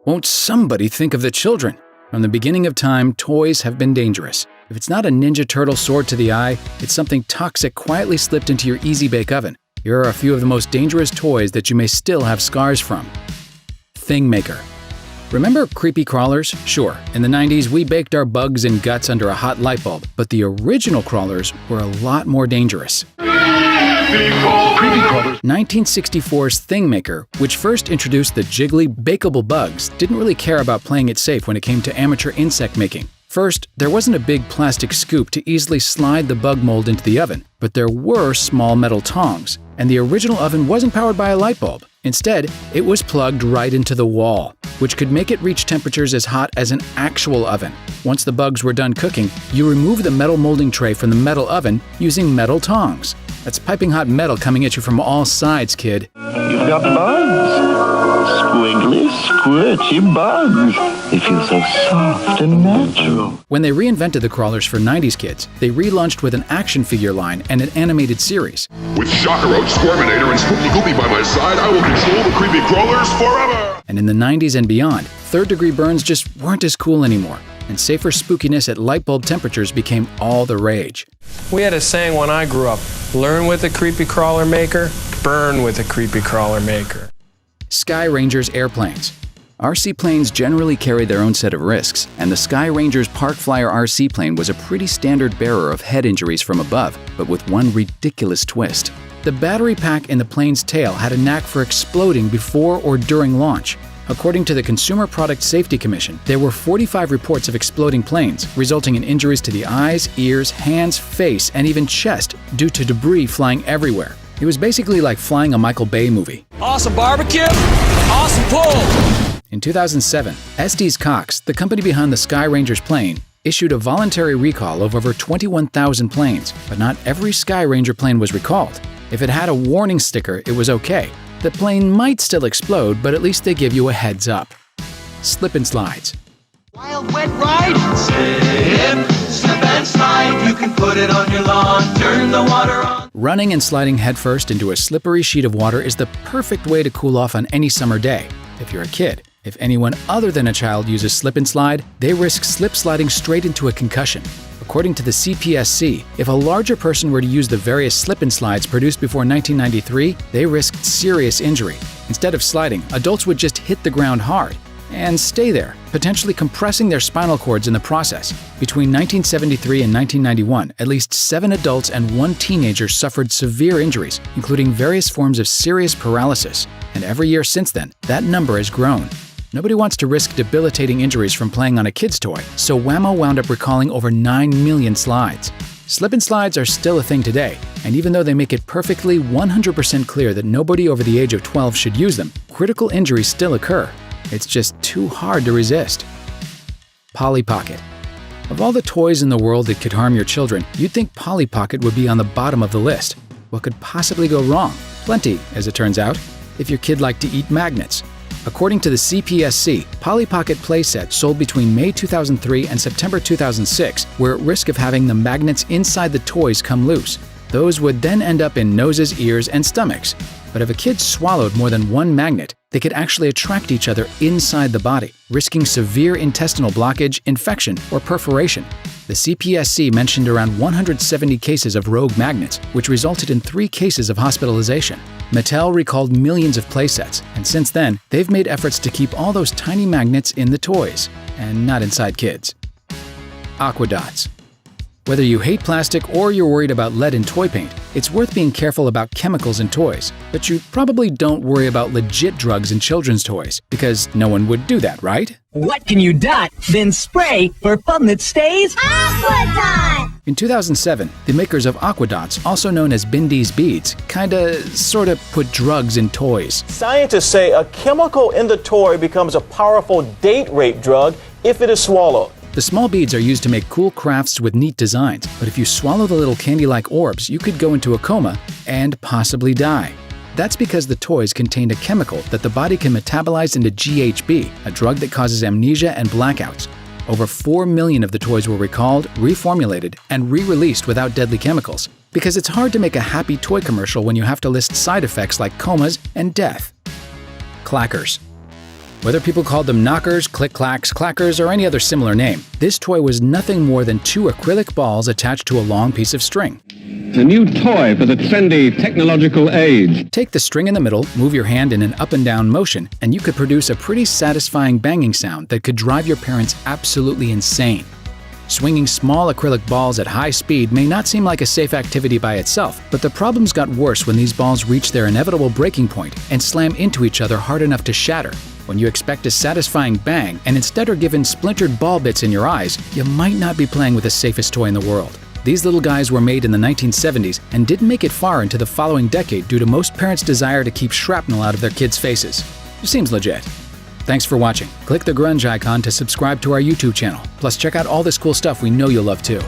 Won't somebody think of the children? From the beginning of time, toys have been dangerous. If it's not a Ninja Turtle sword to the eye, it's something toxic quietly slipped into your easy-bake oven. Here are a few of the most dangerous toys that you may still have scars from. Thing Maker. Remember creepy crawlers? Sure, in the 90s we baked our bugs and guts under a hot light bulb, but the original crawlers were a lot more dangerous. 1964's Thing Maker, which first introduced the jiggly, bakeable bugs, didn't really care about playing it safe when it came to amateur insect making. First, there wasn't a big plastic scoop to easily slide the bug mold into the oven, but there were small metal tongs, and the original oven wasn't powered by a light bulb. Instead, it was plugged right into the wall, which could make it reach temperatures as hot as an actual oven. Once the bugs were done cooking, you remove the metal molding tray from the metal oven using metal tongs. That's piping hot metal coming at you from all sides, kid. You've got bugs. Squiggly, squirty bugs. They feel so soft and natural. When they reinvented the crawlers for 90s kids, they relaunched with an action figure line and an animated series. With Shockeroach, Squirminator, and Spooky Goopy by my side, I will control the creepy crawlers forever! And in the 90s and beyond, third-degree burns just weren't as cool anymore, and safer spookiness at light bulb temperatures became all the rage. We had a saying when I grew up, learn with a creepy crawler maker, burn with a creepy crawler maker. Sky Rangers airplanes. RC planes generally carry their own set of risks, and the Sky Rangers Park Flyer RC plane was a pretty standard bearer of head injuries from above, but with one ridiculous twist. The battery pack in the plane's tail had a knack for exploding before or during launch. According to the Consumer Product Safety Commission, there were 45 reports of exploding planes, resulting in injuries to the eyes, ears, hands, face, and even chest due to debris flying everywhere. It was basically like flying a Michael Bay movie. Awesome barbecue, awesome pull. In 2007, Estes Cox, the company behind the Sky Rangers plane, issued a voluntary recall of over 21,000 planes, but not every Sky Ranger plane was recalled. If it had a warning sticker, it was okay. The plane might still explode, but at least they give you a heads up. Slip and slides. Wild wet ride. Slip and slide. You can put it on your lawn. Turn the water on. Running and sliding headfirst into a slippery sheet of water is the perfect way to cool off on any summer day. If you're a kid, if anyone other than a child uses slip and slide, they risk slip sliding straight into a concussion. According to the CPSC, if a larger person were to use the various slip and slides produced before 1993, they risked serious injury. Instead of sliding, adults would just hit the ground hard and stay there, potentially compressing their spinal cords in the process. Between 1973 and 1991, at least 7 adults and 1 teenager suffered severe injuries, including various forms of serious paralysis. And every year since then, that number has grown. Nobody wants to risk debilitating injuries from playing on a kid's toy, so Whammo wound up recalling over 9 million slides. Slip and slides are still a thing today, and even though they make it perfectly 100% clear that nobody over the age of 12 should use them, critical injuries still occur. It's just too hard to resist. Polly Pocket. Of all the toys in the world that could harm your children, you'd think Polly Pocket would be on the bottom of the list. What could possibly go wrong? Plenty, as it turns out, if your kid liked to eat magnets. According to the CPSC, Polly Pocket playsets sold between May 2003 and September 2006 were at risk of having the magnets inside the toys come loose. Those would then end up in noses, ears, and stomachs. But if a kid swallowed more than one magnet, they could actually attract each other inside the body, risking severe intestinal blockage, infection, or perforation. The CPSC mentioned around 170 cases of rogue magnets, which resulted in 3 cases of hospitalization. Mattel recalled millions of playsets, and since then, they've made efforts to keep all those tiny magnets in the toys, and not inside kids. Aquadots. Whether you hate plastic or you're worried about lead in toy paint, it's worth being careful about chemicals in toys. But you probably don't worry about legit drugs in children's toys, because no one would do that, right? What can you dot, then spray for fun that stays? Aquadot! In 2007, the makers of Aquadots, also known as Bindy's beads, sorta put drugs in toys. Scientists say a chemical in the toy becomes a powerful date rape drug if it is swallowed. The small beads are used to make cool crafts with neat designs, but if you swallow the little candy-like orbs, you could go into a coma and possibly die. That's because the toys contained a chemical that the body can metabolize into GHB, a drug that causes amnesia and blackouts. Over 4 million of the toys were recalled, reformulated, and re-released without deadly chemicals, because it's hard to make a happy toy commercial when you have to list side effects like comas and death. Clackers. Whether people called them knockers, click-clacks, clackers, or any other similar name, this toy was nothing more than 2 acrylic balls attached to a long piece of string. A new toy for the trendy technological age. Take the string in the middle, move your hand in an up and down motion, and you could produce a pretty satisfying banging sound that could drive your parents absolutely insane. Swinging small acrylic balls at high speed may not seem like a safe activity by itself, but the problems got worse when these balls reached their inevitable breaking point and slam into each other hard enough to shatter. When you expect a satisfying bang and instead are given splintered ball bits in your eyes, you might not be playing with the safest toy in the world. These little guys were made in the 1970s and didn't make it far into the following decade due to most parents' desire to keep shrapnel out of their kids' faces. It seems legit. Thanks for watching. Click the grunge icon to subscribe to our YouTube channel. Plus check out all this cool stuff we know you'll love too.